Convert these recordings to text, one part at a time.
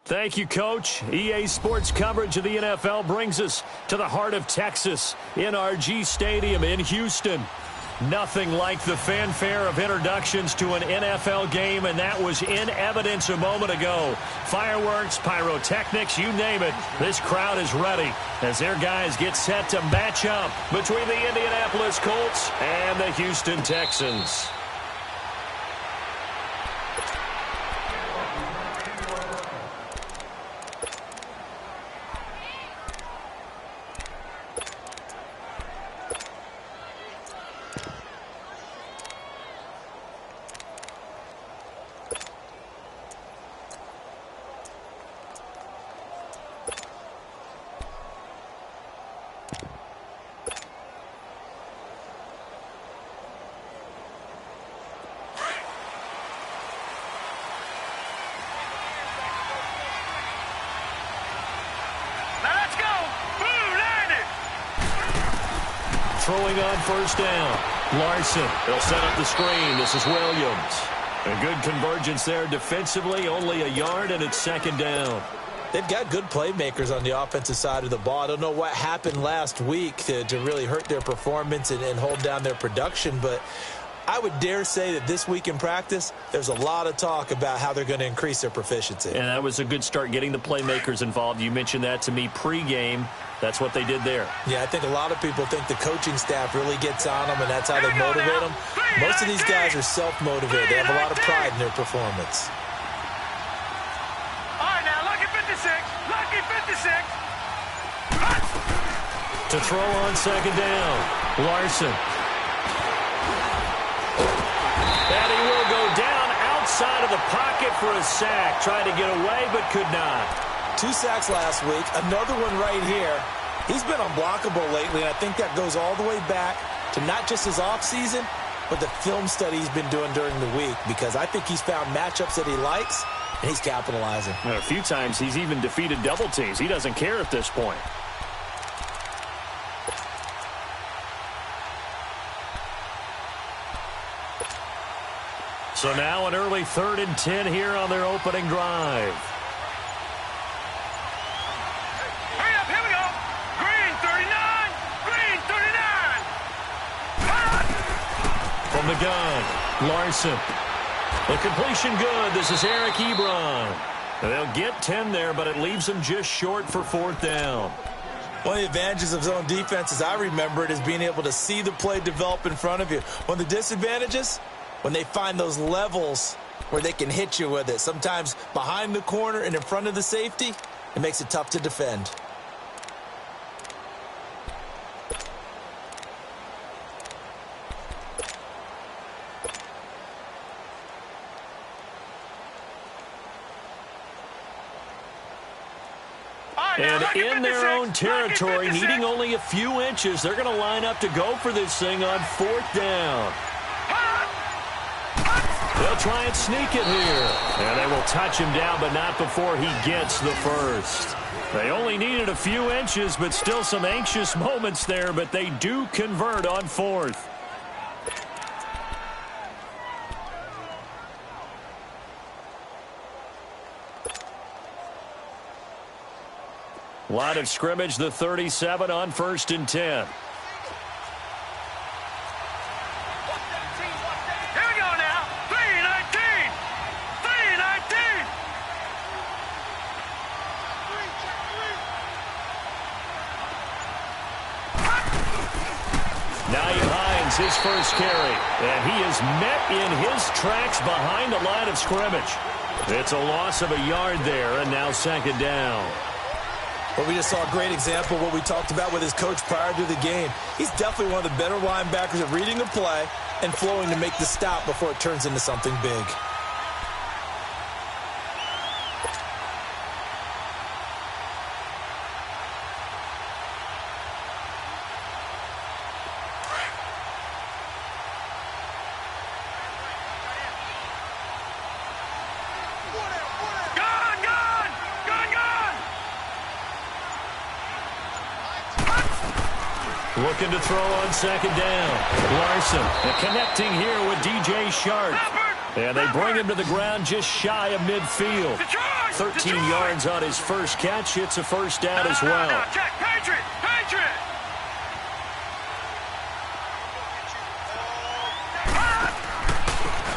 Thank you, Coach. EA Sports coverage of the NFL brings us to the heart of Texas, NRG Stadium in Houston. Nothing like the fanfare of introductions to an NFL game, and that was in evidence a moment ago. Fireworks, pyrotechnics, you name it. This crowd is ready as their guys get set to match up between the Indianapolis Colts and the Houston Texans. Throwing on first down. Larson, they'll set up the screen. This is Williams. A good convergence there defensively, only a yard, and it's second down. They've got good playmakers on the offensive side of the ball. I don't know what happened last week to really hurt their performance and hold down their production, but I would dare say that this week in practice, there's a lot of talk about how they're going to increase their proficiency. And that was a good start, getting the playmakers involved. You mentioned that to me pregame. That's what they did there. Yeah, I think a lot of people think the coaching staff really gets on them, and that's how they motivate them. Most of these guys are self-motivated. They have a lot of pride in their performance. All right, now, lucky 56. Lucky 56. To throw on second down, Larson. And he will go down outside of the pocket for a sack. Tried to get away, but could not. 2 sacks last week, another one right here. He's been unblockable lately, and I think that goes all the way back to not just his offseason, but the film study he's been doing during the week, because I think he's found matchups that he likes, and he's capitalizing. And a few times he's even defeated double teams. He doesn't care at this point. So now an early 3rd and 10 here on their opening drive. Hurry up, here we go. Green 39. Green 39. From the gun, Larson. The completion good. This is Eric Ebron. They'll get 10 there, but it leaves them just short for 4th down. One of the advantages of zone defense, as I remember it, is being able to see the play develop in front of you. One of the disadvantages, when they find those levels where they can hit you with it. Sometimes behind the corner and in front of the safety, it makes it tough to defend. And in their own territory, needing only a few inches, they're going to line up to go for this thing on 4th down. They'll try and sneak it here. And they will touch him down, but not before he gets the first. They only needed a few inches, but still some anxious moments there, but they do convert on fourth. Line of scrimmage, the 37 on 1st and 10. His first carry, and he is met in his tracks behind the line of scrimmage. It's a loss of a yard there, and now 2nd down. Well, we just saw a great example of what we talked about with his coach prior to the game. He's definitely one of the better linebackers at reading the play and flowing to make the stop before it turns into something big. Looking to throw on 2nd down. Larson connecting here with DJ Sharp. And they bring him to the ground just shy of midfield. 13 yards on his first catch. It's a first down as well.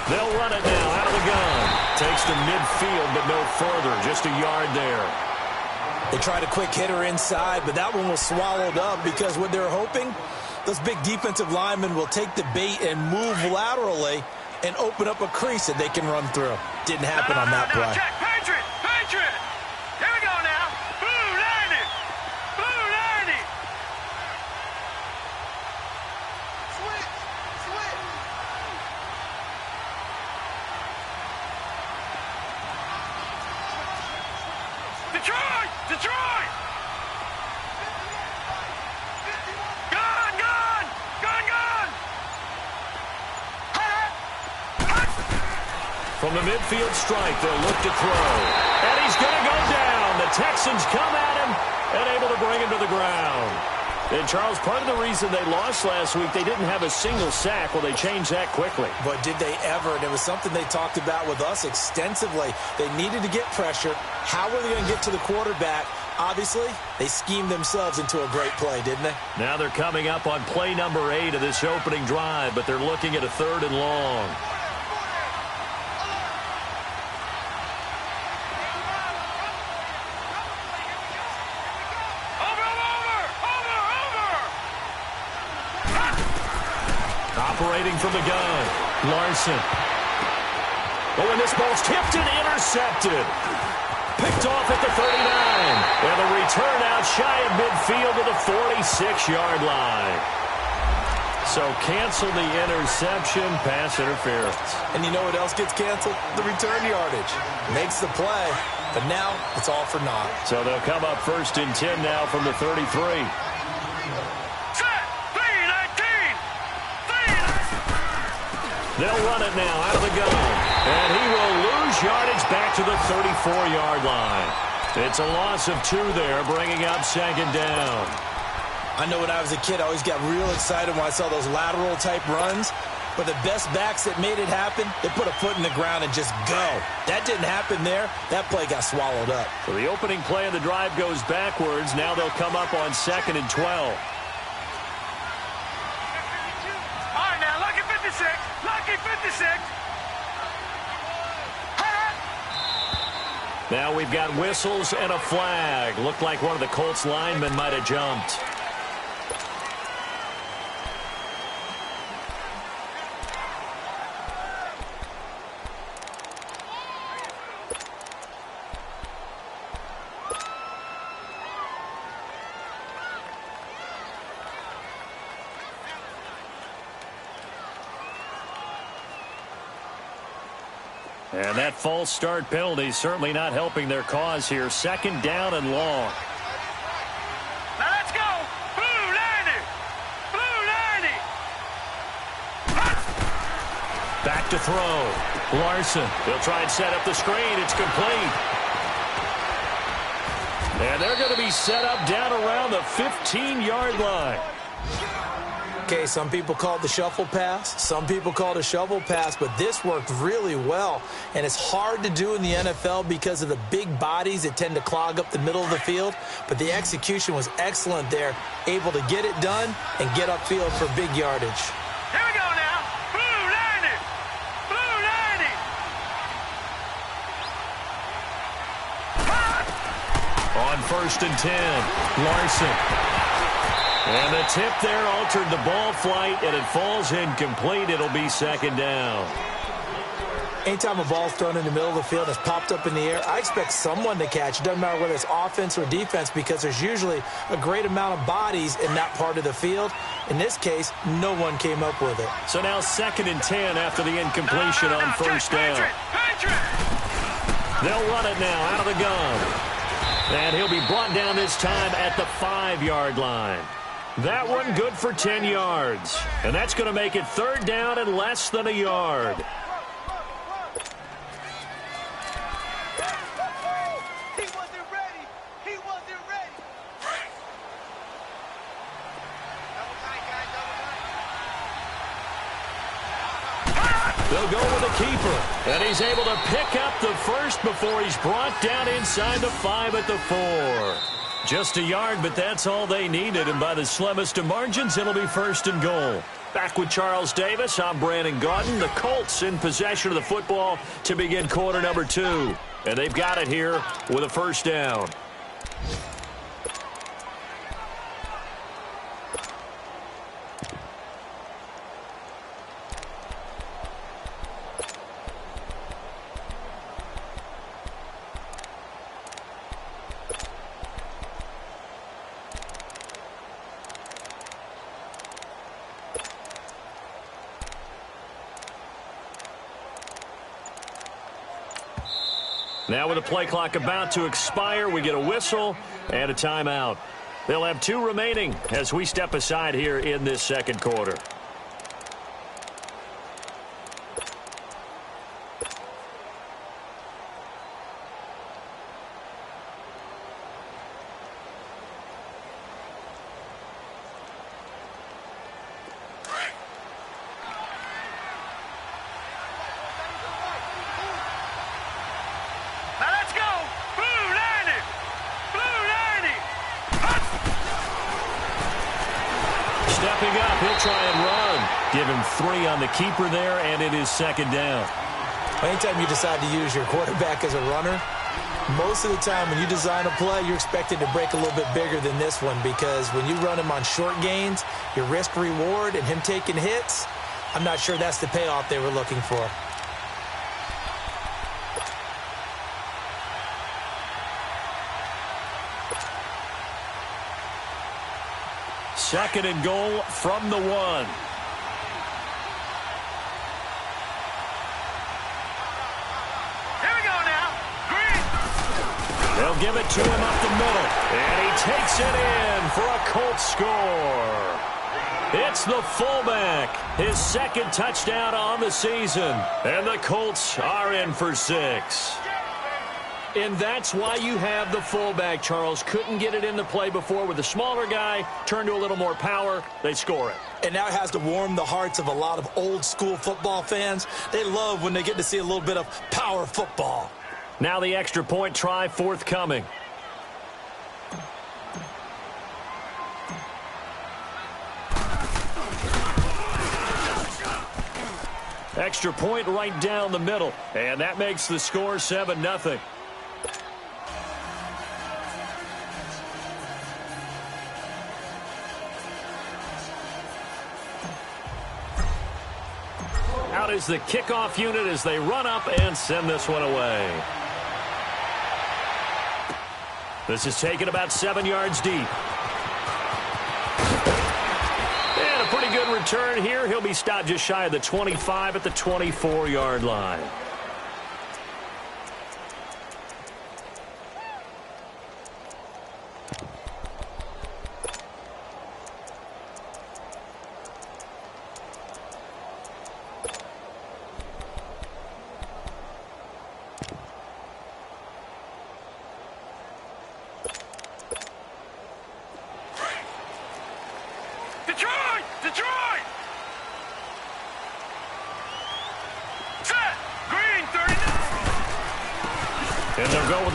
They'll run it now out of the gun. Takes the midfield, but no further. Just a yard there. They tried a quick hitter inside, but that one was swallowed up because what they're hoping, those big defensive linemen will take the bait and move laterally and open up a crease that they can run through. Didn't happen on that play. Check, Patriot! Patriot! Here we go now. Blue 90! Blue 90! Switch! Switch! Detroit! Detroit! Gun! Gun! Gun! Gun! From the midfield strike, they'll look to throw. And he's going to go down. The Texans come at him and able to bring him to the ground. And, Charles, part of the reason they lost last week, they didn't have a single sack. Well, they changed that quickly. But did they ever? And it was something they talked about with us extensively. They needed to get pressure. How were they going to get to the quarterback? Obviously, they schemed themselves into a great play, didn't they? Now they're coming up on play number 8 of this opening drive, but they're looking at a 3rd and long. Operating from the gun, Larson. Oh, and this ball's tipped and intercepted. Picked off at the 39. And the return out shy of midfield to the 46-yard line. So cancel the interception, pass interference. And you know what else gets canceled? The return yardage. Makes the play, but now it's all for naught. So they'll come up 1st and 10 now from the 33. They'll run it now out of the gun. And he will lose yardage back to the 34-yard line. It's a loss of 2 there, bringing up 2nd down. I know when I was a kid, I always got real excited when I saw those lateral-type runs. But the best backs that made it happen, they put a foot in the ground and just go. That didn't happen there. That play got swallowed up. So the opening play of the drive goes backwards. Now they'll come up on 2nd and 12. Lucky 56. Now we've got whistles and a flag. Looked like one of the Colts linemen might have jumped. And that false start penalty certainly not helping their cause here. 2nd down and long. Now let's go. Blue 90. Blue 90. Back to throw. Larson, he'll try and set up the screen. It's complete. And they're going to be set up down around the 15-yard line. Okay, some people call it the shuffle pass. Some people call it a shovel pass, but this worked really well. And it's hard to do in the NFL because of the big bodies that tend to clog up the middle of the field. But the execution was excellent there, able to get it done and get upfield for big yardage. Here we go now. Blue 90. Blue 90. On 1st and 10, Larson. And the tip there altered the ball flight, and it falls incomplete. It'll be 2nd down. Anytime a ball's thrown in the middle of the field and it's popped up in the air, I expect someone to catch. It doesn't matter whether it's offense or defense because there's usually a great amount of bodies in that part of the field. In this case, no one came up with it. So now 2nd and 10 after the incompletion on 1st down. They'll run it now out of the gun. And he'll be brought down this time at the 5-yard line. That one good for 10 yards. And that's going to make it 3rd down and less than a yard. He wasn't ready. He wasn't ready. They'll go with the keeper. And he's able to pick up the first before he's brought down inside the 5 at the 4. Just a yard, but that's all they needed. And by the slimmest of margins, it'll be 1st and goal. Back with Charles Davis, I'm Brandon Gaudin. The Colts in possession of the football to begin quarter number 2. And they've got it here with a 1st down. Now with the play clock about to expire, we get a whistle and a timeout. They'll have 2 remaining as we step aside here in this 2nd quarter. Stepping up, he'll try and run. Give him 3 on the keeper there, and it is 2nd down. Anytime you decide to use your quarterback as a runner, most of the time when you design a play, you're expected to break a little bit bigger than this one because when you run him on short gains, your risk-reward and him taking hits, I'm not sure that's the payoff they were looking for. Second and goal from the 1. Here we go now. Green. They'll give it to him up the middle. And he takes it in for a Colts score. It's the fullback. His 2nd touchdown on the season. And the Colts are in for 6. And that's why you have the fullback, Charles. Couldn't get it into play before with the smaller guy. Turned to a little more power. They score it. And that has to warm the hearts of a lot of old-school football fans. They love when they get to see a little bit of power football. Now the extra point try forthcoming. Extra point right down the middle. And that makes the score 7-0. Out is the kickoff unit as they run up and send this one away. This is taken about 7 yards deep. And a pretty good return here. He'll be stopped just shy of the 25 at the 24-yard line.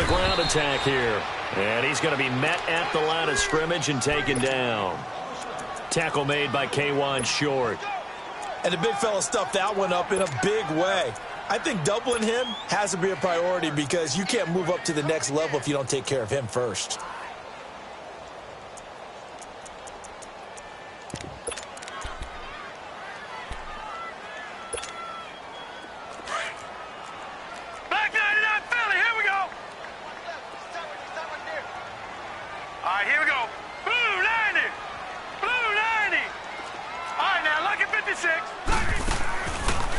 the ground attack here. And he's going to be met at the line of scrimmage and taken down. Tackle made by K'Wan Short. And the big fella stuffed that one up in a big way. I think doubling him has to be a priority because you can't move up to the next level if you don't take care of him first. Back 99 Philly, here we go. All right, here we go. Blue 90. Blue 90. All right, now look at 56.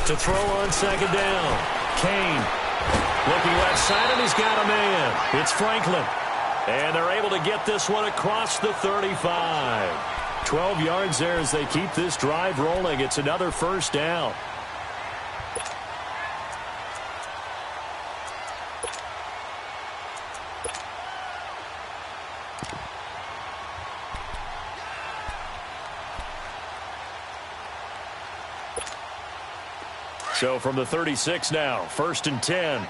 To throw on second down. Kane looking left side, and he's got a man. It's Franklin. And they're able to get this one across the 35. 12 yards there as they keep this drive rolling. It's another first down. So from the 36 now, 1st and 10.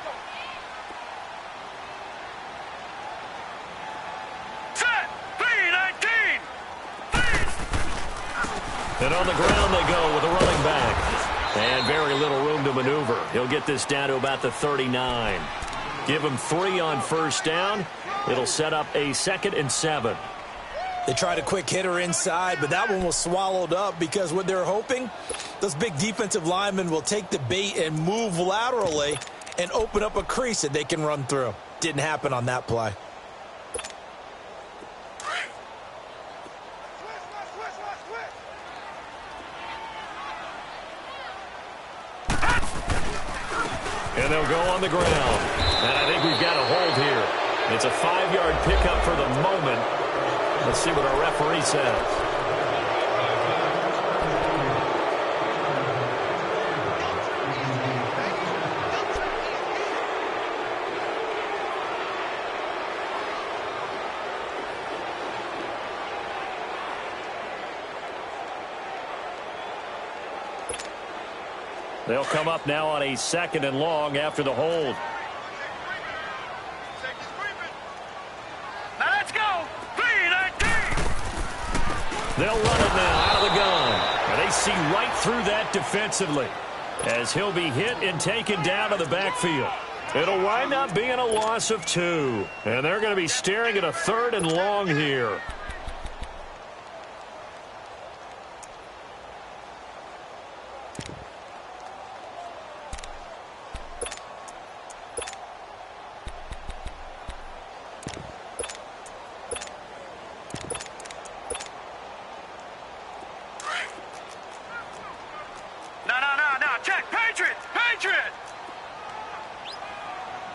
Set. 3-19. And on the ground they go with a running back. And very little room to maneuver. He'll get this down to about the 39. Give him 3 on first down. It'll set up a 2nd and 7. They tried a quick hitter inside, but that one was swallowed up because what they're hoping, those big defensive linemen will take the bait and move laterally and open up a crease that they can run through. Didn't happen on that play. And they'll go on the ground. And I think we've got a hold here. It's a 5-yard pickup for the moment. Let's see what our referee says. They'll come up now on a 2nd and long after the hold. Now let's go. 3-19. They'll run it now out of the gun. And they see right through that defensively as he'll be hit and taken down to the backfield. It'll wind up being a loss of 2. And they're going to be staring at a 3rd and long here. Check. Patriot. Patriot.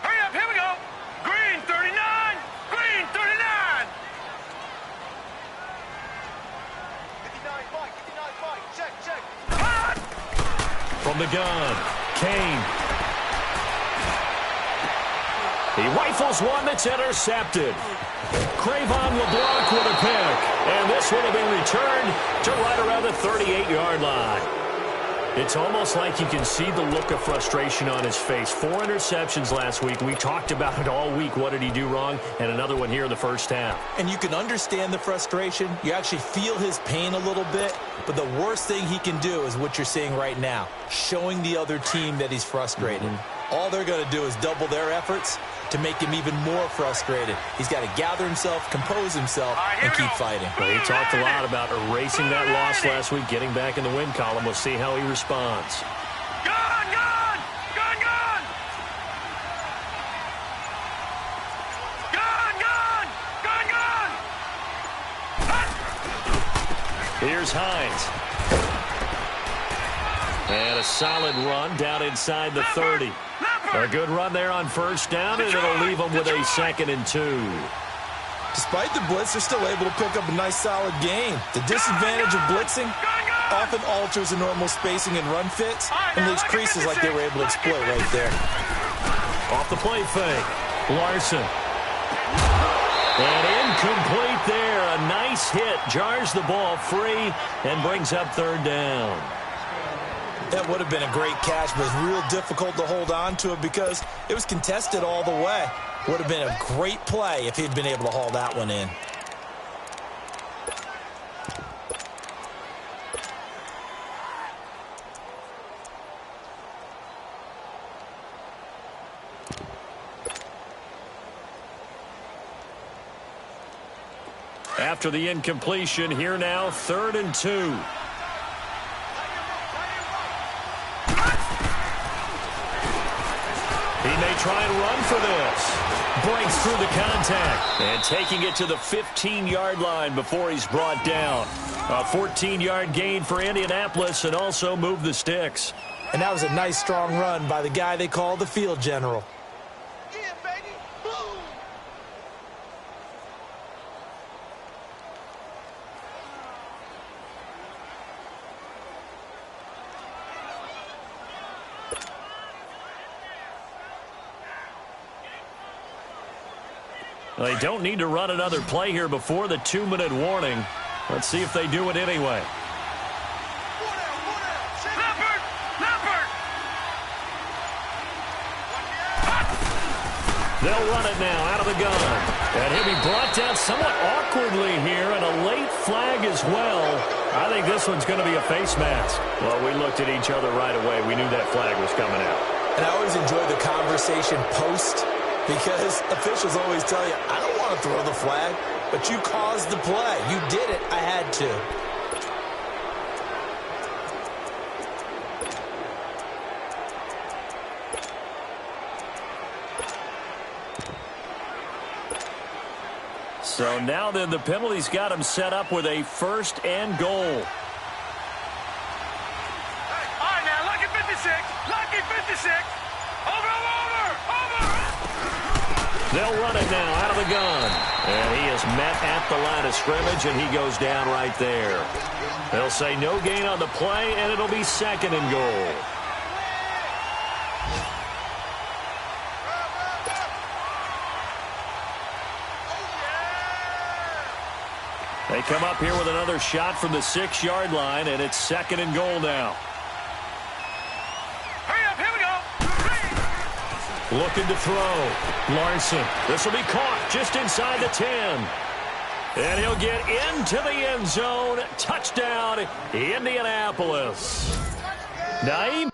Hurry up. Here we go. Green 39. Green 39. 59 Mike. Check. Hot. From the gun, Kane. He rifles one that's intercepted. Cravon LeBlanc with a pick. And this one will be returned to right around the 38-yard line. It's almost like you can see the look of frustration on his face. 4 interceptions last week. We talked about it all week. What did he do wrong? And another one here in the first half. And you can understand the frustration. You actually feel his pain a little bit. But the worst thing he can do is what you're seeing right now, showing the other team that he's frustrated. All they're going to do is double their efforts to make him even more frustrated. He's got to gather himself, compose himself, and keep fighting. Well, he talked a lot about erasing that loss last week, getting back in the win column. We'll see how he responds. Gun! Gun! Gun! Gun! Gun! Gun! Gun! Gun! Hot. Here's Hines. And a solid run down inside the 30. A good run there on first down, and it'll leave them with a 2nd and 2. Despite the blitz, they're still able to pick up a nice, solid gain. The disadvantage of blitzing often alters the normal spacing and run fits, and leaves creases like they were able to exploit right there. Off the play fake, Larson. And incomplete there. A nice hit. Jars the ball free and brings up 3rd down. That would have been a great catch, but it's real difficult to hold on to it because it was contested all the way. Would have been a great play if he'd been able to haul that one in. After the incompletion, here now, 3rd and 2. He may try and run for this. Breaks through the contact. And taking it to the 15-yard line before he's brought down. A 14-yard gain for Indianapolis and also moved the sticks. And that was a nice, strong run by the guy they call the field general. They don't need to run another play here before the 2-minute warning. Let's see if they do it anyway. They'll run it now out of the gun. And he'll be brought down somewhat awkwardly here, and a late flag as well. I think this one's going to be a face mask. Well, we looked at each other right away. We knew that flag was coming out. And I always enjoy the conversation post, because officials always tell you, I don't want to throw the flag, but you caused the play. You did it. I had to. So now then the penalty's got him set up with a 1st and goal. All right, now, lucky 56. Lucky 56. Over. They'll run it now out of the gun. And he is met at the line of scrimmage, and he goes down right there. They'll say no gain on the play, and it'll be 2nd and goal. They come up here with another shot from the 6-yard line, and it's 2nd and goal now. Hurry up, here we go. Looking to throw. Larson. This will be caught just inside the 10. And he'll get into the end zone. Touchdown, Indianapolis. Naeem.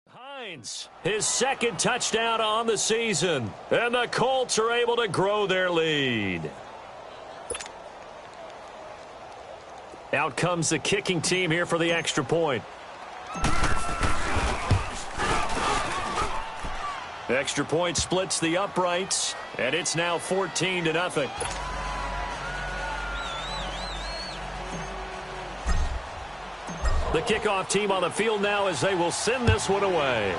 Hines, his 2nd touchdown on the season. And the Colts are able to grow their lead. Out comes the kicking team here for the extra point. Extra point splits the uprights, and it's now 14-0. The kickoff team on the field now as they will send this one away.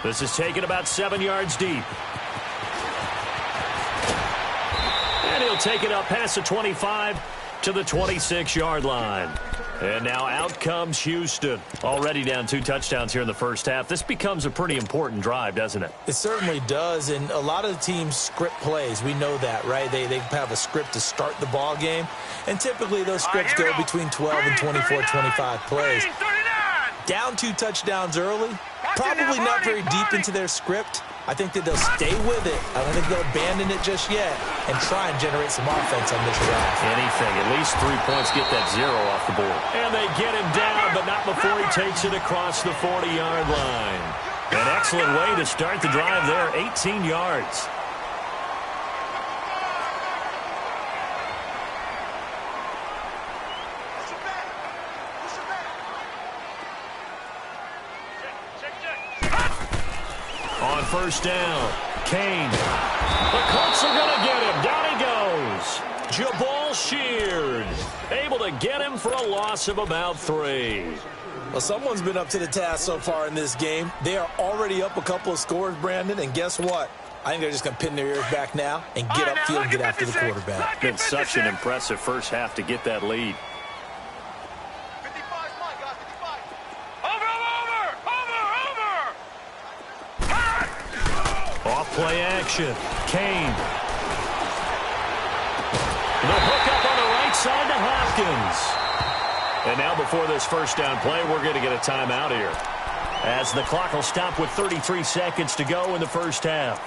This is taken about 7 yards deep. And he'll take it up past the 25 to the 26-yard line. And now out comes Houston. Already down 2 touchdowns here in the first half. This becomes a pretty important drive, doesn't it? It certainly does, and a lot of the teams script plays. We know that, right? They have a script to start the ball game, and typically those scripts go between 12 and 24, 25 plays. Down 2 touchdowns early, probably not very deep into their script. I think that they'll stay with it. I don't think they'll abandon it just yet and try and generate some offense on this drive. Anything. At least 3 points, get that 0 off the board. And they get him down, but not before he takes it across the 40-yard line. An excellent way to start the drive there, 18 yards. On first down, Kane. The Colts are going to get him. Down he goes. Jabal Sheard able to get him for a loss of about 3. Well, someone's been up to the task so far in this game. They are already up a couple of scores, Brandon, and guess what? I think they're just going to pin their ears back now and get upfield and get after the quarterback. Been such an impressive first half to get that lead. Play action. Kane. The hook up on the right side to Hopkins. And now before this first down play, we're going to get a timeout here, as the clock will stop with 33 seconds to go in the first half.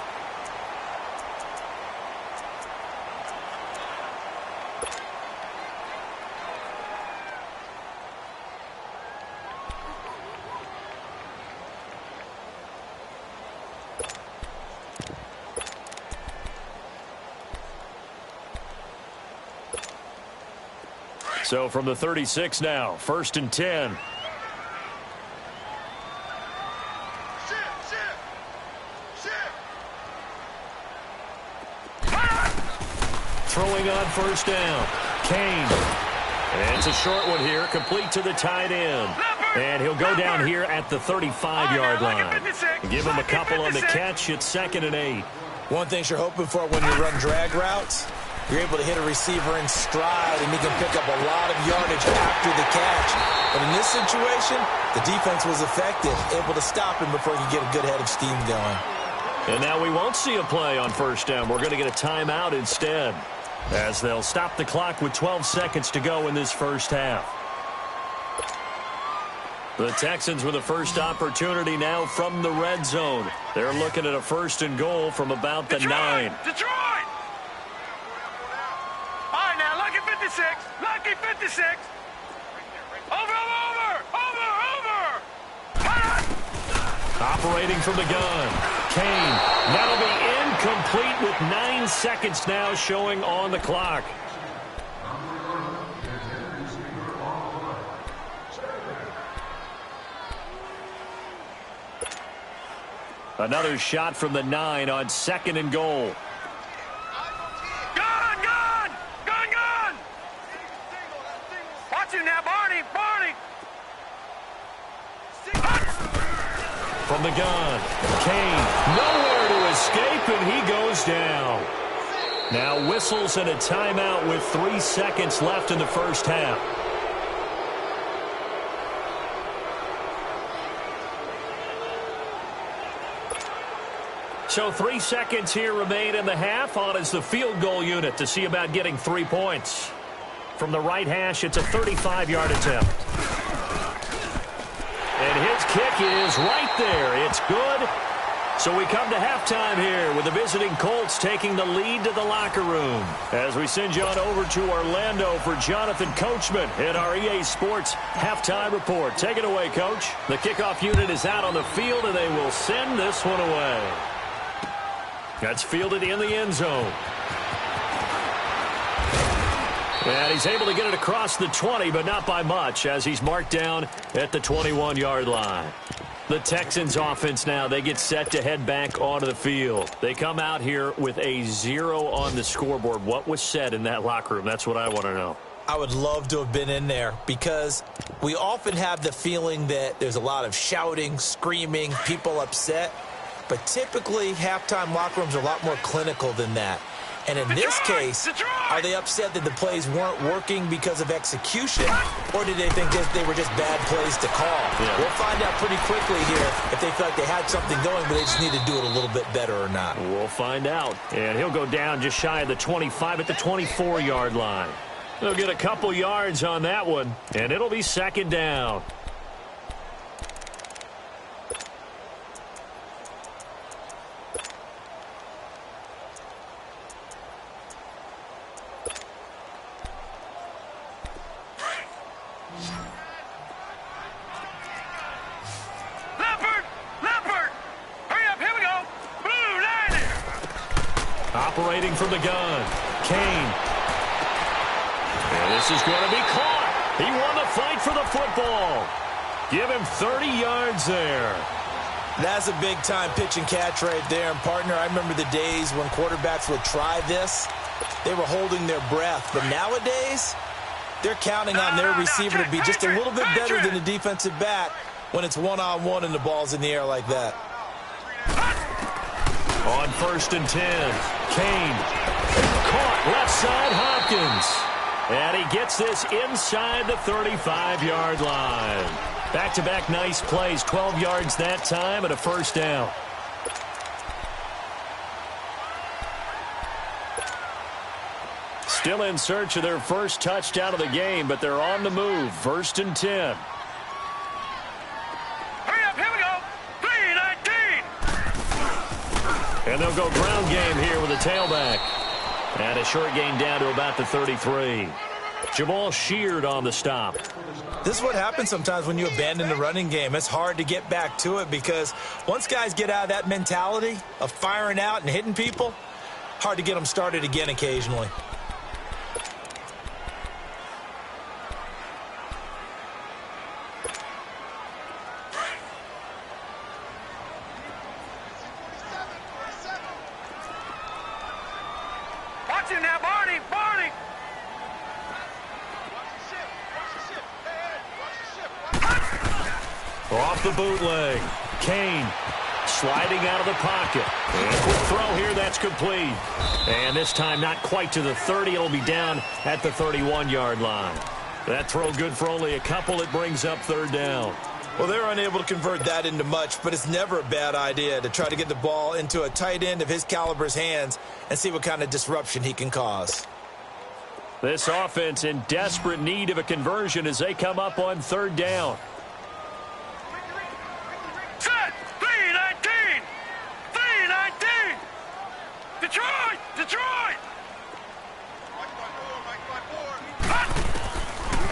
So from the 36 now, 1st and 10. Throwing on first down, Kane. And it's a short one here, complete to the tight end. And he'll go down here at the 35-yard line. Give him a couple on the catch. It's 2nd and 8. One thing you're hoping for when you run drag routes, you're able to hit a receiver in stride, and he can pick up a lot of yardage after the catch. But in this situation, the defense was effective, able to stop him before he could get a good head of steam going. And now we won't see a play on first down. We're going to get a timeout instead, as they'll stop the clock with 12 seconds to go in this first half. The Texans with a first opportunity now from the red zone. They're looking at a 1st and goal from about the 9. Detroit! All right, now, lucky 56. Lucky 56. Over. Operating from the gun. Kane. That'll be incomplete with 9 seconds now showing on the clock. Another shot from the 9 on 2nd and goal. Gun! Watch him now, Barney! From the gun, Kane, nowhere to escape, and he goes down. Now whistles and a timeout with 3 seconds left in the first half. So 3 seconds here remain in the half. On is the field goal unit to see about getting 3 points. From the right hash, it's a 35-yard attempt. And his kick is right there. It's good. So we come to halftime here with the visiting Colts taking the lead to the locker room. As we send you on over to Orlando for Jonathan Coachman in our EA Sports halftime report. Take it away, Coach. The kickoff unit is out on the field, and they will send this one away. That's fielded in the end zone. And he's able to get it across the 20, but not by much, as he's marked down at the 21-yard line. The Texans offense now, they get set to head back onto the field. They come out here with a 0 on the scoreboard. What was said in that locker room? That's what I want to know. I would love to have been in there because we often have the feeling that there's a lot of shouting, screaming, people upset. But typically, halftime locker rooms are a lot more clinical than that. And in this case, are they upset that the plays weren't working because of execution, or did they think they were just bad plays to call? Yeah. We'll find out pretty quickly here if they felt like they had something going, but they just need to do it a little bit better or not. We'll find out. And he'll go down just shy of the 25 at the 24-yard line. They'll get a couple yards on that one, and it'll be second down. Operating from the gun, Kane. And this is going to be caught. He won the fight for the football. Give him 30 yards there. That's a big-time pitch and catch right there. And, partner, I remember the days when quarterbacks would try this. They were holding their breath. But nowadays, they're counting on their receiver to be just a little bit better than the defensive back when it's one-on-one and the ball's in the air like that. On 1st and 10, Kane. Caught left side, Hopkins. And he gets this inside the 35-yard line. Back-to-back nice plays, 12 yards that time and a first down. Still in search of their first touchdown of the game, but they're on the move. 1st and 10. And they'll go ground game here with a tailback. And a short gain down to about the 33. Jamal Sheard on the stop. This is what happens sometimes when you abandon the running game. It's hard to get back to it because once guys get out of that mentality of firing out and hitting people, hard to get them started again occasionally. Off the bootleg. Kane sliding out of the pocket. And quick throw here, that's complete. And this time not quite to the 30. It'll be down at the 31-yard line. That throw good for only a couple. It brings up 3rd down. Well, they're unable to convert that into much, but it's never a bad idea to try to get the ball into a tight end of his caliber's hands and see what kind of disruption he can cause. This offense in desperate need of a conversion as they come up on 3rd down. Set! 3-19! 3-19! Detroit! Detroit!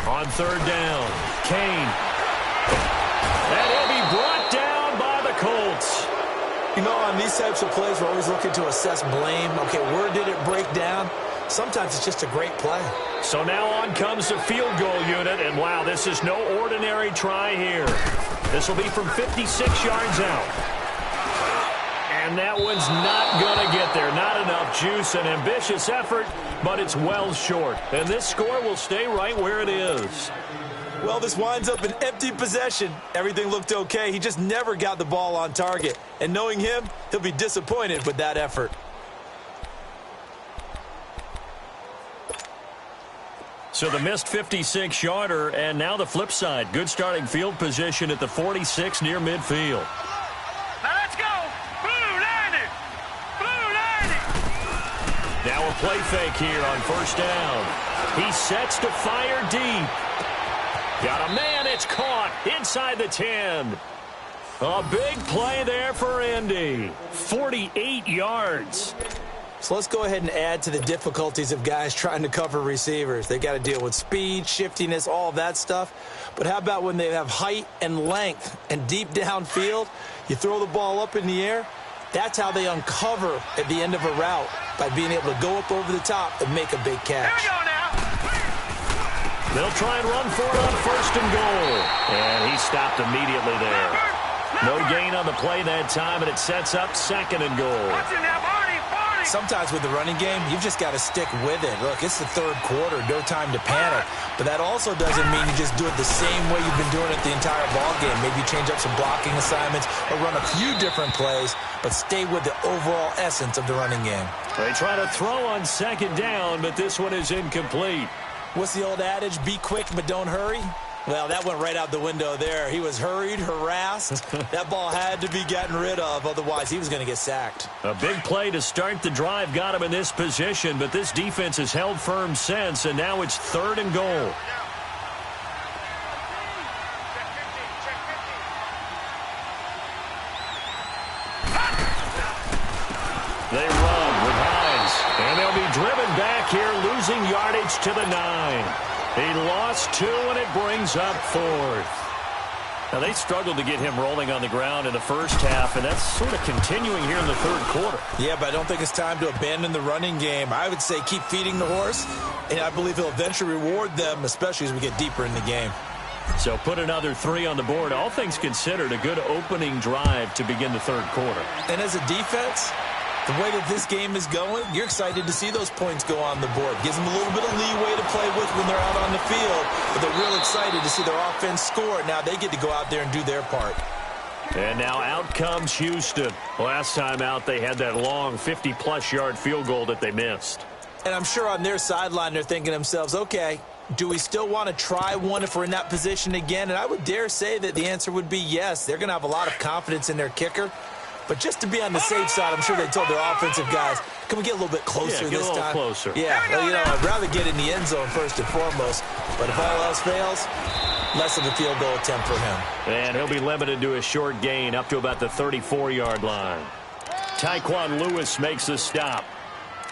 On 3rd down, Kane. And he'll be brought down by the Colts. You know, on these types of plays, we're always looking to assess blame. Okay, where did it break down? Sometimes it's just a great play. So now on comes the field goal unit, and wow, this is no ordinary try here. This will be from 56 yards out. And that one's not going to get there. Not enough juice, an ambitious effort, but it's well short. And this score will stay right where it is. Well, this winds up an empty possession. Everything looked okay. He just never got the ball on target. And knowing him, he'll be disappointed with that effort. So the missed 56-yarder, and now the flip side. Good starting field position at the 46 near midfield. Now let's go. Blue 90. Blue 90. Now a play fake here on 1st down. He sets to fire deep. Got a man, it's caught inside the 10. A big play there for Indy. 48 yards. So let's go ahead and add to the difficulties of guys trying to cover receivers. They got to deal with speed, shiftiness, all of that stuff. But how about when they have height and length and deep downfield? You throw the ball up in the air. That's how they uncover at the end of a route, by being able to go up over the top and make a big catch. Here we go now. They'll try and run for it on 1st and goal. And he stopped immediately there. No gain on the play that time, and it sets up 2nd and goal. Watch it now, Barney. Sometimes with the running game, you've just got to stick with it. Look, it's the third quarter, no time to panic. But that also doesn't mean you just do it the same way you've been doing it the entire ball game. Maybe you change up some blocking assignments or run a few different plays, but stay with the overall essence of the running game. They try to throw on second down, but this one is incomplete. What's the old adage? Be quick, but don't hurry. Well, that went right out the window there. He was hurried, harassed. That ball had to be gotten rid of, otherwise he was going to get sacked. A big play to start the drive got him in this position, but this defense has held firm since, and now it's 3rd and goal. They run with Hines, and they'll be driven back here, losing yardage to the 9. He lost 2, and it brings up 4th. Now, they struggled to get him rolling on the ground in the first half, and that's sort of continuing here in the third quarter. Yeah, but I don't think it's time to abandon the running game. I would say keep feeding the horse, and I believe he'll eventually reward them, especially as we get deeper in the game. So put another 3 on the board. All things considered, a good opening drive to begin the third quarter. And as a defense, the way that this game is going, you're excited to see those points go on the board. Gives them a little bit of leeway to play with when they're out on the field, but they're real excited to see their offense score. Now they get to go out there and do their part. And now out comes Houston. Last time out, they had that long 50-plus yard field goal that they missed. And I'm sure on their sideline, they're thinking to themselves, okay, do we still want to try one if we're in that position again? And I would dare say that the answer would be yes. They're going to have a lot of confidence in their kicker. But just to be on the safe side, I'm sure they told their offensive guys, can we get a little bit closer this time? Get a little closer. Yeah, well, I'd rather get in the end zone first and foremost. But if all else fails, less of a field goal attempt for him. And he'll be limited to a short gain up to about the 34-yard line. Tyquan Lewis makes the stop.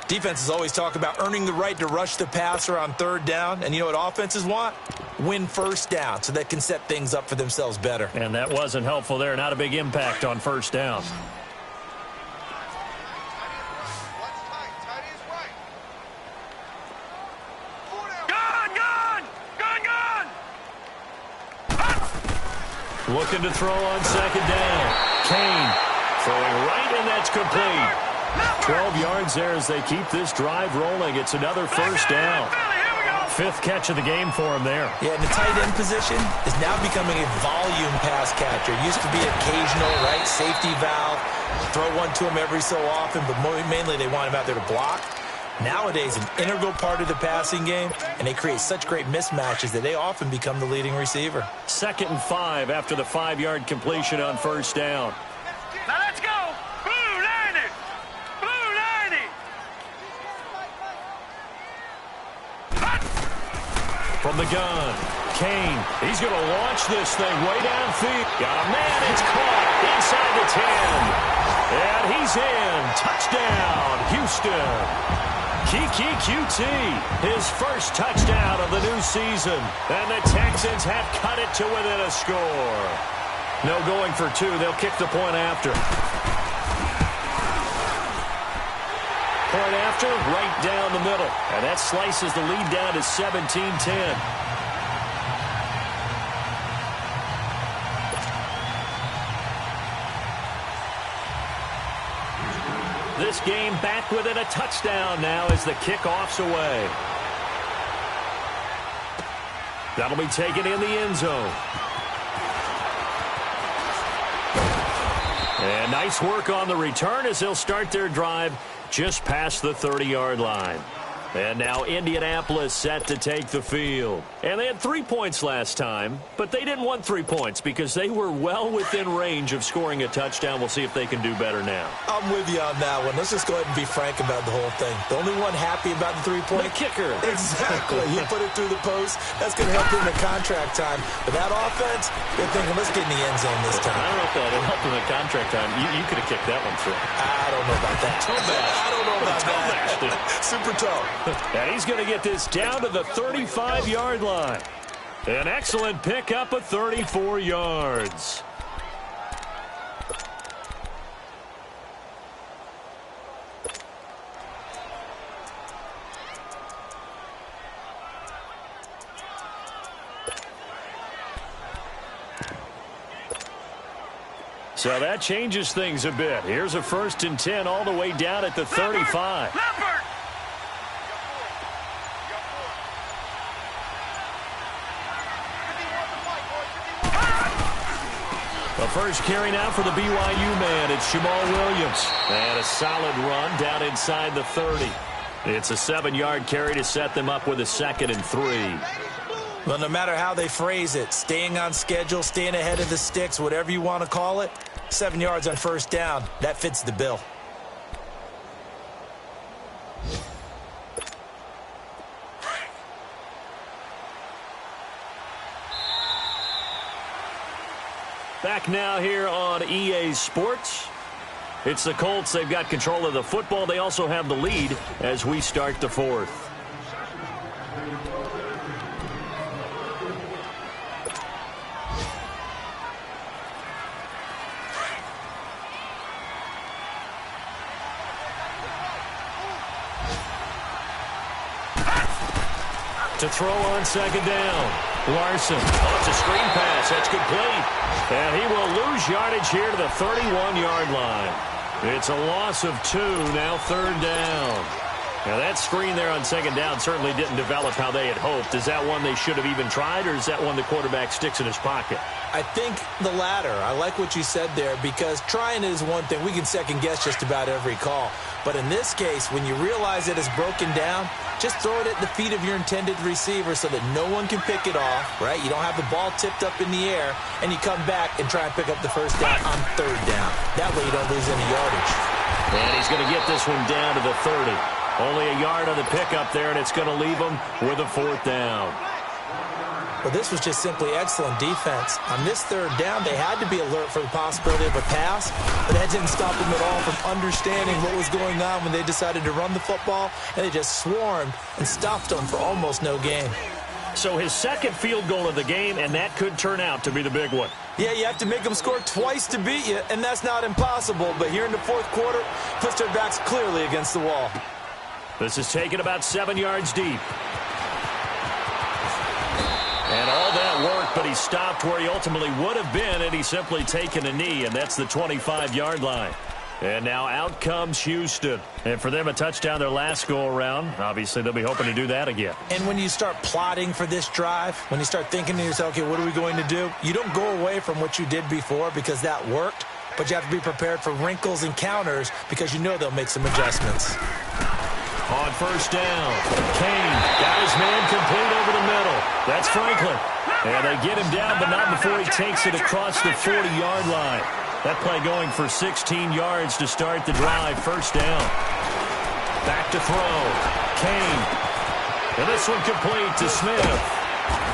Defenses always talk about earning the right to rush the passer on 3rd down. And you know what offenses want? Win 1st down so they can set things up for themselves better. And that wasn't helpful there. Not a big impact on 1st down. Looking to throw on 2nd down. Kane throwing right, and that's complete. 12 yards there as they keep this drive rolling. It's another 1st down. 5th catch of the game for him there. Yeah, and the tight end position is now becoming a volume pass catcher. It used to be occasional, right, safety valve. Throw one to him every so often, but mainly they want him out there to block. Nowadays, an integral part of the passing game, and they create such great mismatches that they often become the leading receiver. 2nd and 5 after the 5-yard completion on 1st down. Now let's go. Blue 90. Blue 90. From the gun, Kane, he's going to launch this thing way downfield. Got a man, it's caught inside the 10. And he's in. Touchdown, Houston. Kiki QT, his first touchdown of the new season. And the Texans have cut it to within a score. No going for 2. They'll kick the point after. Point after, right down the middle. And that slices the lead down to 17-10. This game back within a touchdown now as the kickoff's away. That'll be taken in the end zone. And nice work on the return as they'll start their drive just past the 30-yard line. And now Indianapolis set to take the field. And they had 3 points last time, but they didn't want 3 points because they were well within range of scoring a touchdown. We'll see if they can do better now. I'm with you on that one. Let's just go ahead and be frank about the whole thing. The only one happy about the 3-point? The kicker. Exactly. He put it through the post. That's going to help him in contract time. But that offense, they're thinking, let's get in the end zone this time. I don't know if that helped him in contract time. You could have kicked that one through. I don't know about that. I don't know about that. Super toe. And he's going to get this down to the 35-yard line. An excellent pickup of 34 yards. So that changes things a bit. Here's a 1st and 10 all the way down at the 35. The first carry now for the BYU man. It's Jamal Williams. And a solid run down inside the 30. It's a 7-yard carry to set them up with a 2nd and 3. Well, no matter how they phrase it, staying on schedule, staying ahead of the sticks, whatever you want to call it, 7 yards on 1st down, that fits the bill. Back now here on EA Sports. It's the Colts. They've got control of the football. They also have the lead as we start the 4th. To throw on 2nd down. Larson. Oh, it's a screen pass. That's complete. And he will lose yardage here to the 31-yard line. It's a loss of 2, now 3rd down. Now that screen there on 2nd down certainly didn't develop how they had hoped. Is that one they should have even tried, or is that one the quarterback sticks in his pocket? I think the latter. I like what you said there, because trying it is one thing. We can second-guess just about every call. But in this case, when you realize it is broken down, just throw it at the feet of your intended receiver so that no one can pick it off, right? You don't have the ball tipped up in the air, and you come back and try and pick up the 1st down on 3rd down. That way you don't lose any yardage. And he's going to get this one down to the 30. Only a yard on the pickup there, and it's going to leave him with a 4th down. Well, this was just simply excellent defense. On this 3rd down, they had to be alert for the possibility of a pass, but that didn't stop them at all from understanding what was going on when they decided to run the football, and they just swarmed and stopped them for almost no gain. So his 2nd field goal of the game, and that could turn out to be the big one. Yeah, you have to make them score twice to beat you, and that's not impossible. But here in the 4th quarter, puts their backs clearly against the wall. This is taken about 7 yards deep. And all that work, but he stopped where he ultimately would have been, and he's simply taken a knee, and that's the 25-yard line. And now out comes Houston. And for them, a touchdown their last go-around. Obviously, they'll be hoping to do that again. And when you start plotting for this drive, when you start thinking to yourself, okay, what are we going to do? You don't go away from what you did before because that worked, but you have to be prepared for wrinkles and counters because you know they'll make some adjustments. On 1st down, Kane got his man complete over the middle. That's Franklin. And they get him down, but not before he takes it across the 40-yard line. That play going for 16 yards to start the drive. 1st down. Back to throw. Kane. And this one complete to Smith.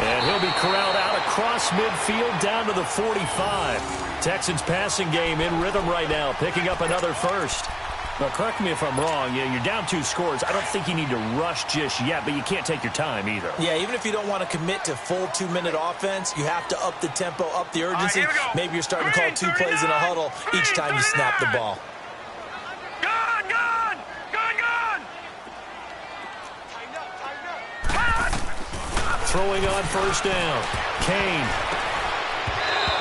And he'll be corralled out across midfield down to the 45. Texans passing game in rhythm right now, picking up another 1st. Now, correct me if I'm wrong. You're down 2 scores. I don't think you need to rush just yet, but you can't take your time either. Yeah, even if you don't want to commit to full 2-minute offense, you have to up the tempo, up the urgency. Maybe you're starting to call 2 plays in a huddle each time you snap the ball. Gone! Throwing on 1st down. Kane.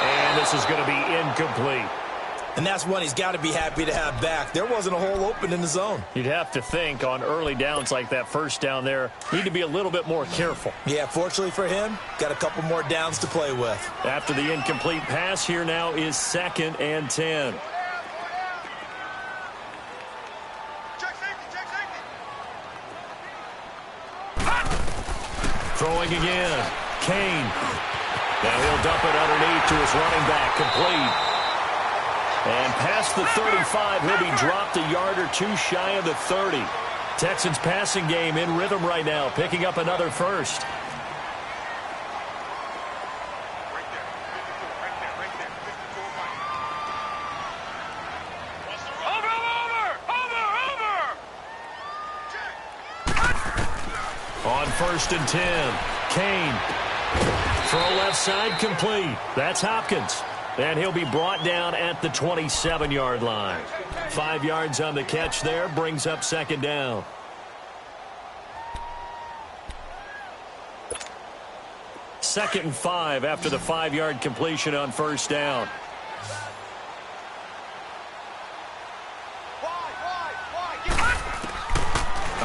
And this is going to be incomplete. And that's one he's got to be happy to have back. There wasn't a hole open in the zone. You'd have to think on early downs like that 1st down there, need to be a little bit more careful. Yeah, fortunately for him, got a couple more downs to play with. After the incomplete pass, here now is 2nd and 10. Throwing again. Kane. Now he'll dump it underneath to his running back, complete. And past the 35, he'll be dropped a yard or 2 shy of the 30. Texans passing game in rhythm right now, picking up another 1st. On 1st and 10, Kane. Throw left side, complete. That's Hopkins. And he'll be brought down at the 27-yard line. 5 yards on the catch there, brings up 2nd down. Second and 5 after the 5-yard completion on 1st down.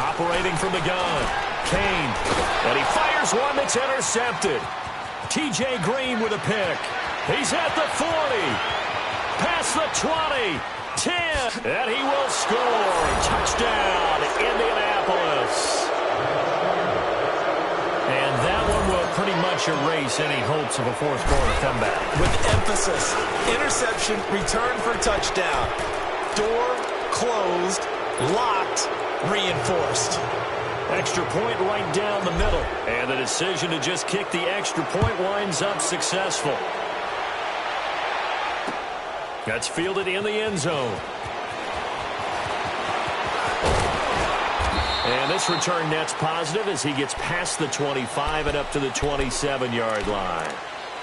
Operating from the gun, Kane. And he fires one that's intercepted. T.J. Green with a pick. He's at the 40. Past the 20. 10. And he will score. Touchdown, Indianapolis. And that one will pretty much erase any hopes of a fourth quarter comeback. With emphasis, interception, return for touchdown. Door closed, locked, reinforced. Extra point right down the middle. And the decision to just kick the extra point winds up successful. That's fielded in the end zone. And this return net's positive as he gets past the 25 and up to the 27-yard line.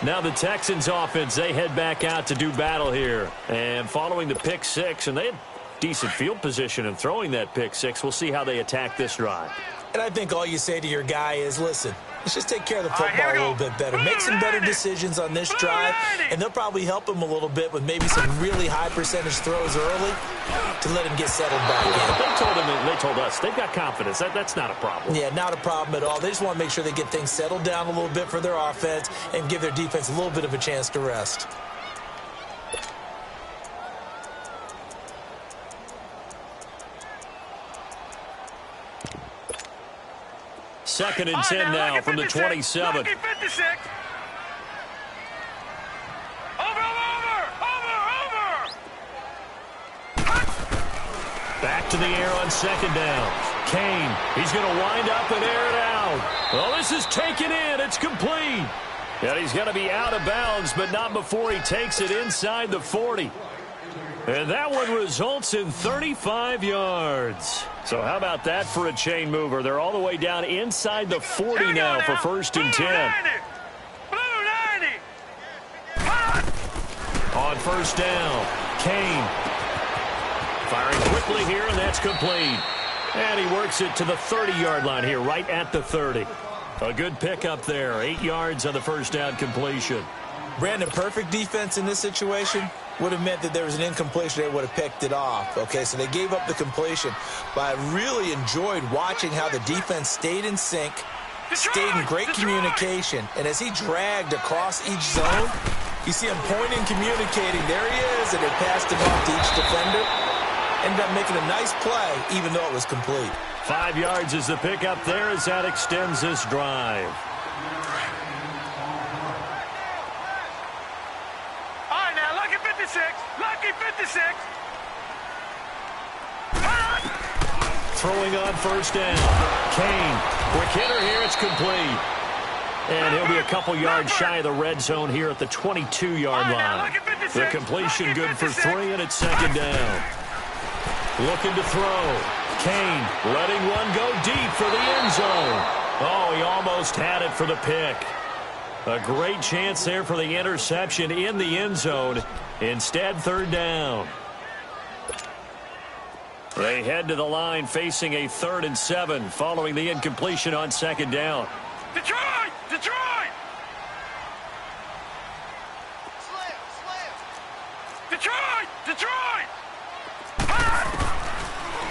Now the Texans offense, they head back out to do battle here. And following the pick six, and they had decent field position in throwing that pick six. We'll see how they attack this drive. And I think all you say to your guy is, listen, let's just take care of the football a little bit better. Make some better decisions on this drive, and they'll probably help him a little bit with maybe some really high percentage throws early to let him get settled back in. They told us they've got confidence. That's not a problem. Yeah, not a problem at all. They just want to make sure they get things settled down a little bit for their offense and give their defense a little bit of a chance to rest. Second and 10 now from the 27. Lucky 56. Over. Back to the air on second down. Kane, he's going to wind up and air it out. Well, this is taken in. It's complete. And he's going to be out of bounds, but not before he takes it inside the 40. And that one results in 35 yards. So how about that for a chain mover? They're all the way down inside the 40 now for first and 10. On first down, Kane firing quickly here, and that's complete. And he works it to the 30-yard line here, right at the 30. A good pickup there, 8 yards on the first down completion. Brandon, perfect defense in this situation would have meant that there was an incompletion. They would have picked it off. Okay, so they gave up the completion. But I really enjoyed watching how the defense stayed in sync, stayed in great communication. And as he dragged across each zone, you see him pointing, communicating. There he is, and it passed him off to each defender. Ended up making a nice play, even though it was complete. 5 yards is the pickup there as that extends this drive. Lucky 56. Throwing on first down. Kane, quick hitter here, it's complete. And he'll be a couple yards shy of the red zone here at the 22-yard line. The completion good for 3, and it's second down. Looking to throw. Kane letting one go deep for the end zone. Oh, he almost had it for the pick. A great chance there for the interception in the end zone. Instead, third down. They head to the line facing a 3rd and 7 following the incompletion on second down. Detroit!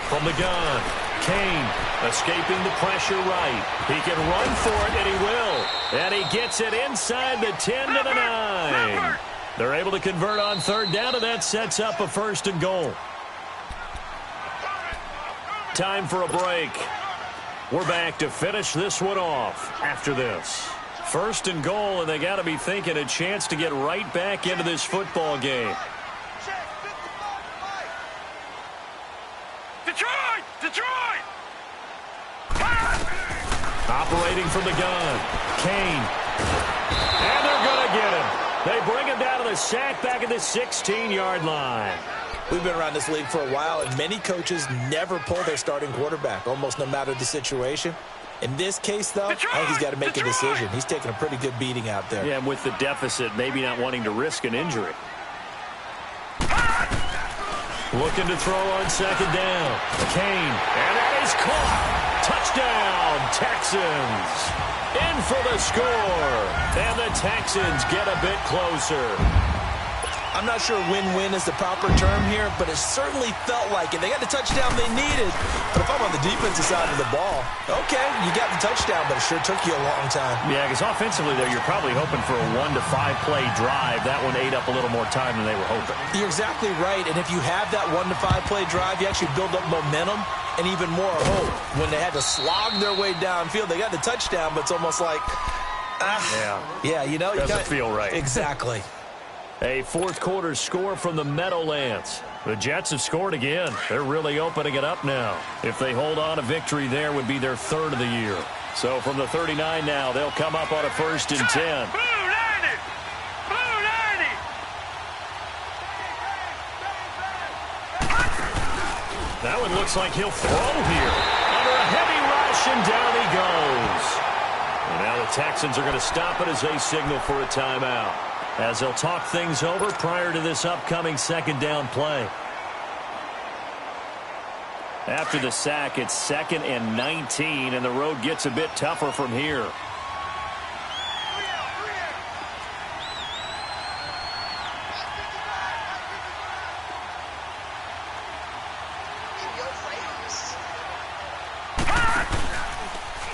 From the gun, Kane escaping the pressure right. He can run for it, and he will. And he gets it inside the 10 to the 9. They're able to convert on third down, and that sets up a 1st and goal. Time for a break. We're back to finish this one off after this. 1st and goal, and they got to be thinking a chance to get right back into this football game. Detroit! Operating from the gun, Kane. And they're going to get him. They bring him down to the sack back at the 16-yard line. We've been around this league for a while, and many coaches never pull their starting quarterback, almost no matter the situation. In this case, though, I think he's got to make a decision. He's taking a pretty good beating out there. Yeah, and with the deficit, maybe not wanting to risk an injury. Looking to throw on second down. Kane, and that is caught. Touchdown, Texans. In for the score. And the Texans get a bit closer. I'm not sure win-win is the proper term here, but it certainly felt like it. They got the touchdown they needed. But if I'm on the defensive side of the ball, okay, you got the touchdown, but it sure took you a long time. Yeah, because offensively, though, you're probably hoping for a 1 to 5 play drive. That one ate up a little more time than they were hoping. You're exactly right, and if you have that 1 to 5 play drive, you actually build up momentum and even more hope. When they had to slog their way downfield, they got the touchdown, but it's almost like, yeah, you know, doesn't feel right. Exactly. A fourth quarter score from the Meadowlands. The Jets have scored again. They're really opening it up now. If they hold on, a victory there would be their third of the year. So from the 39 now, they'll come up on a 1st and 10. That one looks like he'll throw here. Under a heavy rush, and down he goes. And now the Texans are going to stop it as they signal for a timeout, as they'll talk things over prior to this upcoming second down play. After the sack, it's 2nd and 19, and the road gets a bit tougher from here.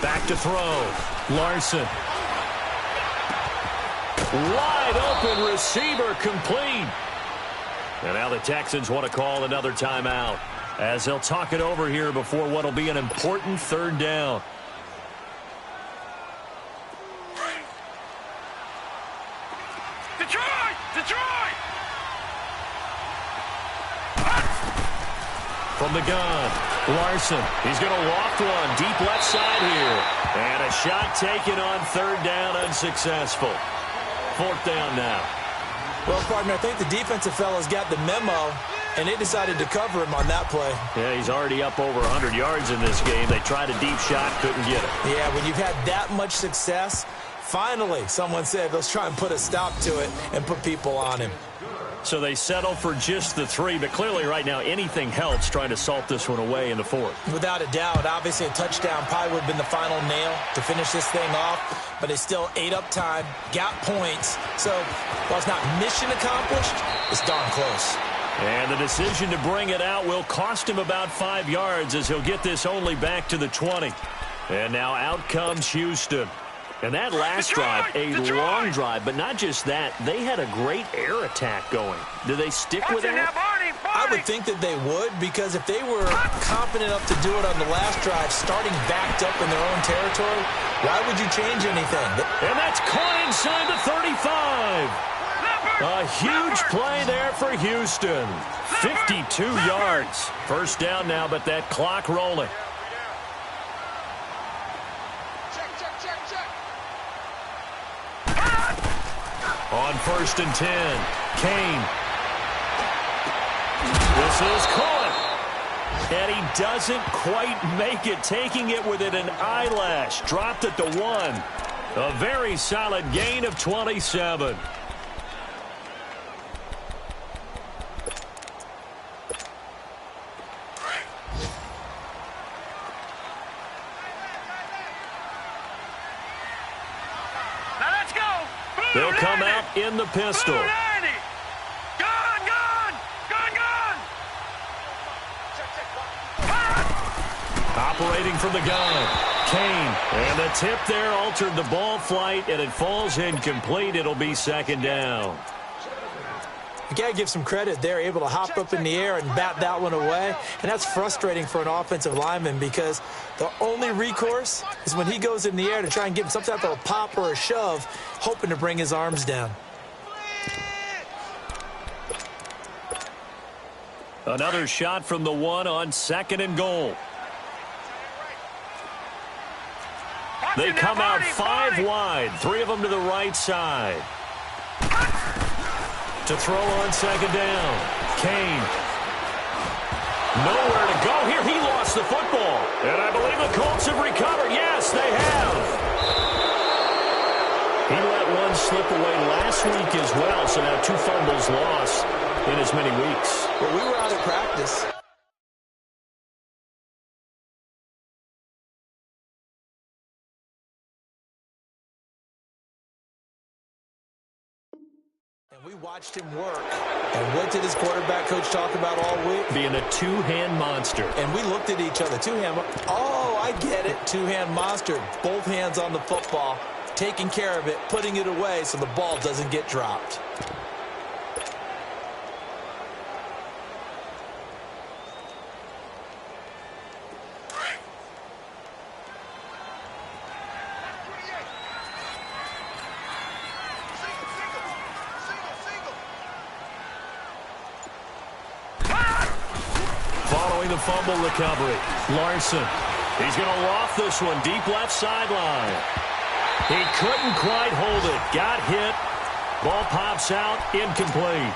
Back to throw. Larson. Wide open receiver, complete. And now the Texans want to call another timeout, as they'll talk it over here before what will be an important 3rd down. Detroit! Detroit! From the gun, Larson. He's going to loft one deep left side here. And a shot taken on 3rd down, unsuccessful. 4th down now. Well, partner, I think the defensive fellas got the memo, and they decided to cover him on that play. Yeah, he's already up over 100 yards in this game. They tried a deep shot, couldn't get it. Yeah, when you've had that much success, finally, someone said, let's try and put a stop to it and put people on him. So they settle for just the 3, but clearly right now anything helps trying to salt this one away in the 4th. Without a doubt, obviously a touchdown probably would have been the final nail to finish this thing off, but they still ate up time, got points. So while it's not mission accomplished, it's darn close. And the decision to bring it out will cost him about 5 yards, as he'll get this only back to the 20. And now out comes Houston. And that last drive, a long drive, but not just that. They had a great air attack going. Do they stick with that? I would think that they would, because if they were confident enough to do it on the last drive, starting backed up in their own territory, why would you change anything? And that's caught inside the 35. A huge play there for Houston. 52 yards. 1st down now, but that clock rolling. On 1st and 10, Kane. This is caught. And he doesn't quite make it, taking it within an eyelash. Dropped at the 1. A very solid gain of 27. They'll come out in the pistol. Gun, gun! Gun, gun! Operating from the gun, Kane. And the tip there altered the ball flight, and it falls incomplete. It'll be 2nd down. You got to give some credit. They're able to hop up in the air and bat that one away. And that's frustrating for an offensive lineman, because the only recourse is when he goes in the air to try and give him some type of a pop or a shove, hoping to bring his arms down. Another shot from the 1 on 2nd and goal. They come out 5 wide, 3 of them to the right side. To throw on 2nd down, Kane. Nowhere to go here. He lost the football. And I believe the Colts have recovered. Yes, they have. He let one slip away last week as well, so now 2 fumbles lost in as many weeks. Well, we were out of practice. We watched him work. And what did his quarterback coach talk about all week? Being a two-hand monster. And we looked at each other. Two-hand. Oh, I get it. Two-hand monster. Both hands on the football, taking care of it, putting it away so the ball doesn't get dropped. The fumble recovery. Larson. He's going to loft this one deep left sideline. He couldn't quite hold it. Got hit. Ball pops out. Incomplete.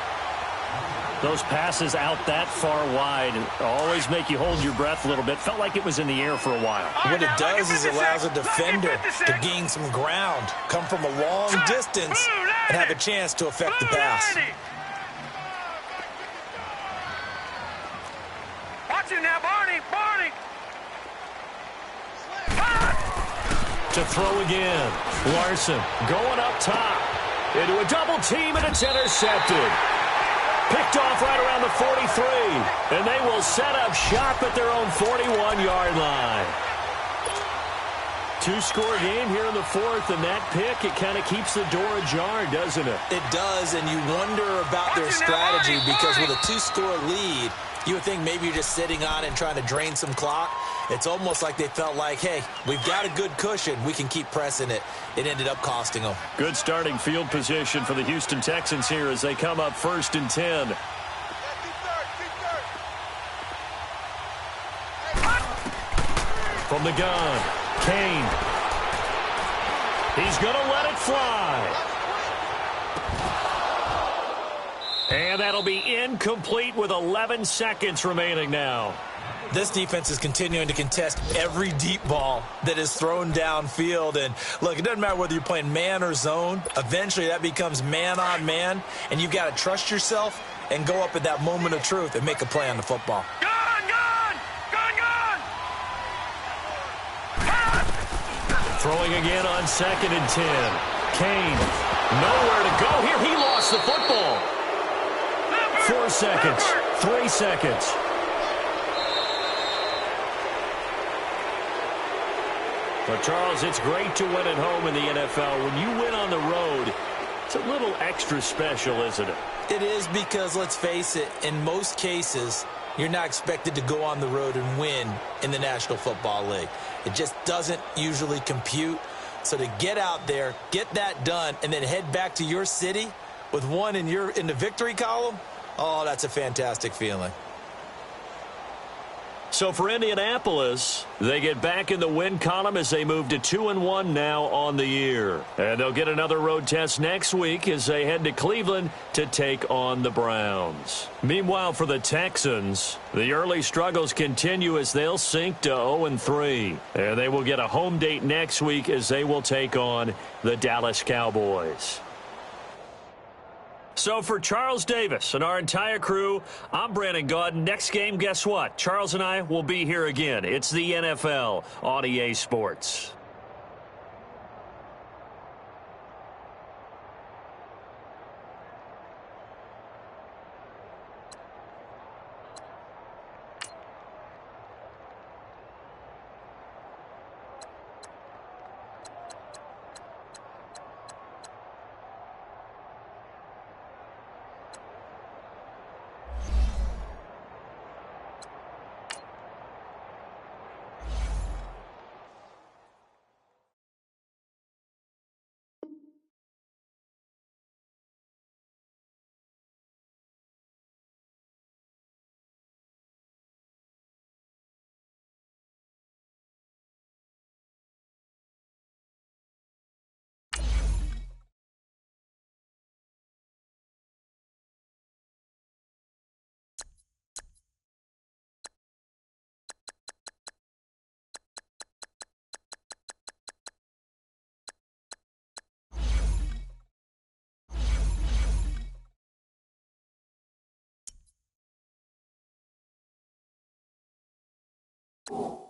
Those passes out that far wide always make you hold your breath a little bit. Felt like it was in the air for a while. What it does is it allows a defender to gain some ground, come from a long distance, and have a chance to affect the pass. Now, Barney. To throw again. Larson going up top. Into a double team, and it's intercepted. Picked off right around the 43. And they will set up shop at their own 41-yard line. Two-score game here in the fourth, and that pick, it kind of keeps the door ajar, doesn't it? It does, and you wonder about their strategy because with a two-score lead, you would think maybe you're just sitting on it and trying to drain some clock. It's almost like they felt like, hey, we've got a good cushion. We can keep pressing it. It ended up costing them. Good starting field position for the Houston Texans here as they come up 1st and 10. From the gun, Kane. He's going to let it fly. And that'll be incomplete with 11 seconds remaining now. This defense is continuing to contest every deep ball that is thrown downfield. And, look, it doesn't matter whether you're playing man or zone. Eventually that becomes man on man, and you've got to trust yourself and go up at that moment of truth and make a play on the football. Gun! Throwing again on 2nd and 10. Kane, nowhere to go here. He lost the football. 4 seconds, 3 seconds. But, Charles, it's great to win at home in the NFL. When you win on the road, it's a little extra special, isn't it? It is because, let's face it, in most cases, you're not expected to go on the road and win in the National Football League. It just doesn't usually compute. So to get out there, get that done, and then head back to your city with one in the victory column, oh, that's a fantastic feeling. So for Indianapolis, they get back in the win column as they move to 2-1 now on the year. And they'll get another road test next week as they head to Cleveland to take on the Browns. Meanwhile, for the Texans, the early struggles continue as they'll sink to 0-3. And they will get a home date next week as they will take on the Dallas Cowboys. So for Charles Davis and our entire crew, I'm Brandon Gaudin. Next game, guess what? Charles and I will be here again. It's the NFL on EA Sports. You